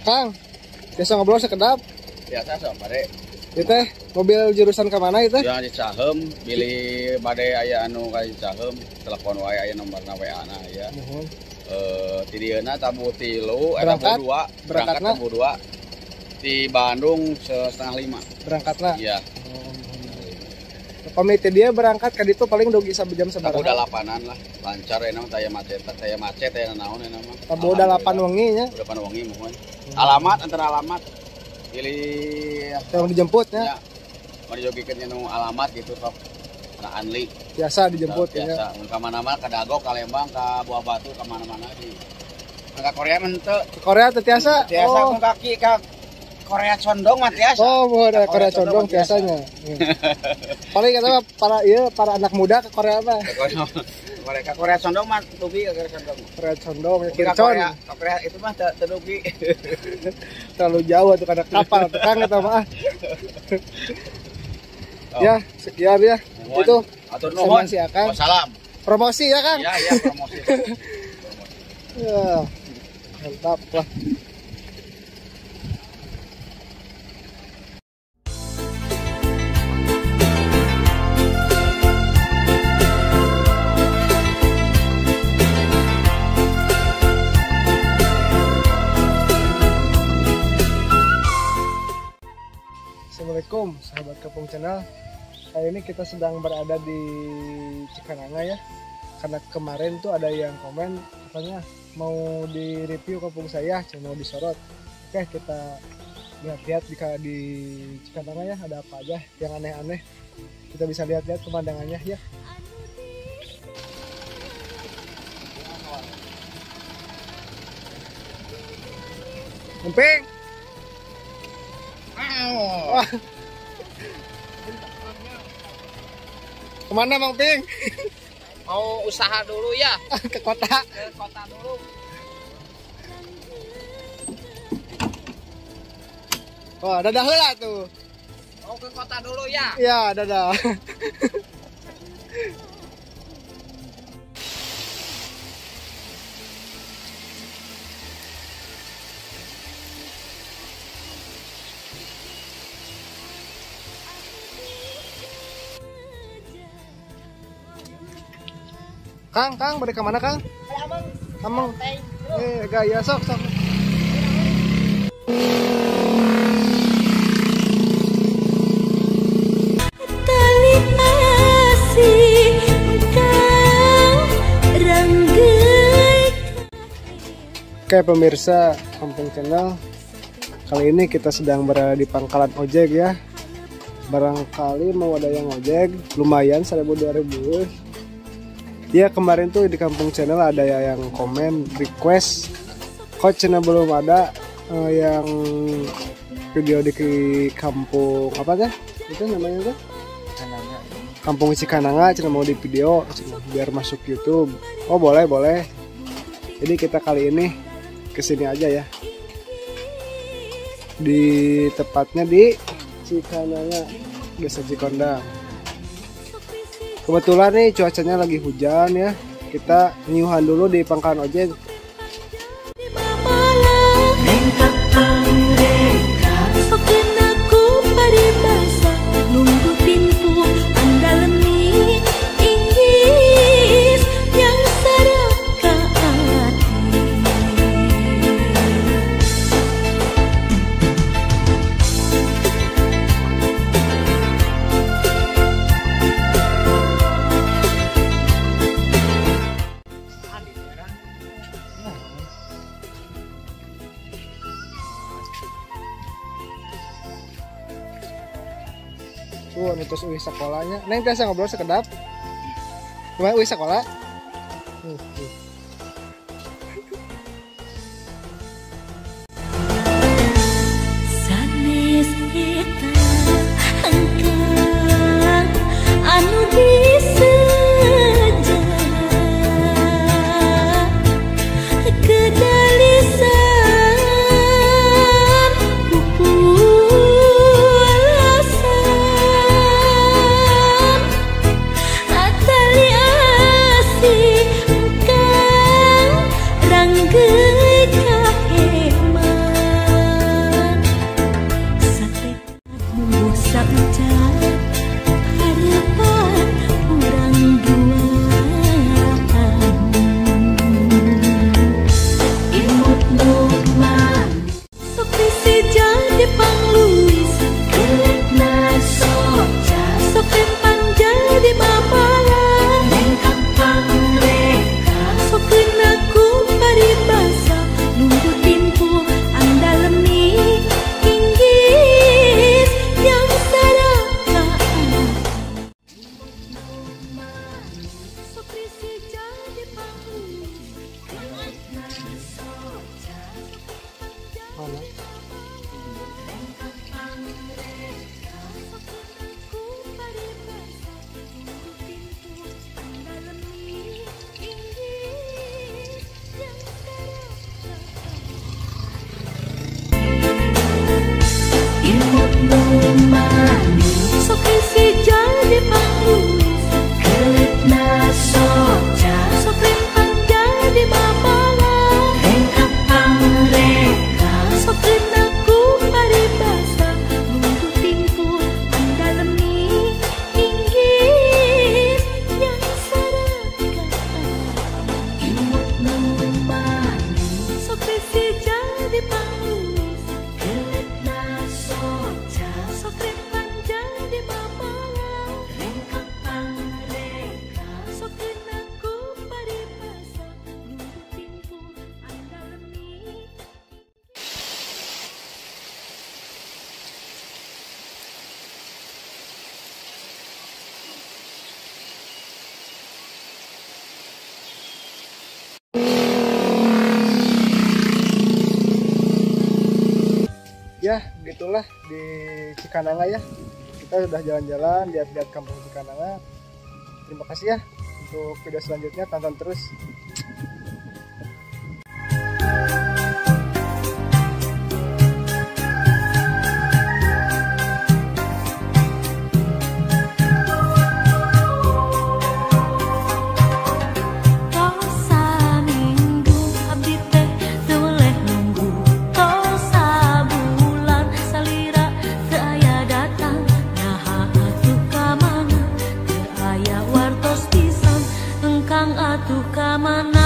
Kang, biasa ngobrol sekedap. Biasa sok bade. Itu mobil jurusan ke mana itu? Ya di Cahem, pilih bade aya anu ka Cahem, telepon wae aya nomorna WA-na ya. Mohon. Ti dieuna tabu 3 Berangkat? berangkat tabu 2 di Bandung 4:30. Berangkatna? Iya. Komite dia berangkat ke ditu paling dugi jam Tabu sabaraha? 8-an lah. Lancar enak taya macet taya naon enak mah. Tabu 8 wengi nya. Udah 8 wengi mohon. Alamat antara alamat pilih Yang dijemput ya. nya. Mau dijogikeun nu alamat gitu sok. Nah Anli. Biasa dijemput ya. Biasa. Mun ka mana-mana ka Dago, ka Lembang, ka Buah Batu, ka mana-mana di. Ka Korea mah henteu. Ke Korea teh tiasa? Biasa Oh. ku kaki ka Korea condong mah tiasa. Oh, ada Korea condong biasanya. Paling kata para anak muda ke Korea apa? Mereka Korea condong mah tubi ka Korea condong. Korea condong, ya Ka kircon. Korea itu mah tedugi. Terlalu jauh tuh kada kapal tukang eta mah. Ya, sekian ya. Itu atur nuhun. si Akang. Wassalam. Promosi ya, Kang? Iya, promosi. Ya. Mantap lah. Assalamualaikum sahabat Kampung Channel. Kali ini kita sedang berada di Cikananga ya. Karena kemarin tuh ada yang komen katanya mau di review kampung saya, mau disorot. Oke, kita lihat-lihat di Cikananga ya, ada apa aja yang aneh-aneh. Kita bisa lihat-lihat pemandangannya ya. Emping. Wah. Kemana Mang Ping? Mau usaha dulu ya. Ke kota. Ke kota dulu. Wah, dadah heula tuh. Mau ke kota dulu ya. Iya, dadah. Kang, balik ke mana, Kang? Amang. Gaya sok. Oke pemirsa Kampung Channel, kali ini kita sedang berada di pangkalan ojek ya. Barangkali mau ada yang ojek, lumayan 1.000-2.000. Ya kemarin tuh di Kampung Channel ada yang komen request coach channel belum ada yang video di kampung apa sih itu namanya tuh Kampung Cikananga channel mau di video biar masuk YouTube. Oh boleh. Jadi kita kali ini kesini aja ya, di tepatnya di Cikananga, Desa Cikondang. Kebetulan nih cuacanya lagi hujan ya, kita nyuhan dulu di pangkalan ojek. Terus uih sekolahnya, neng biasa ngobrol sekedap. Gimana uih sekolah? Sanes kita angkat anu disejar kedalisan pupualasan gitulah di Cikananga ya. Kita sudah jalan-jalan, lihat-lihat kampung Cikananga. Terima kasih ya untuk video selanjutnya, tonton terus. Atuh ka mana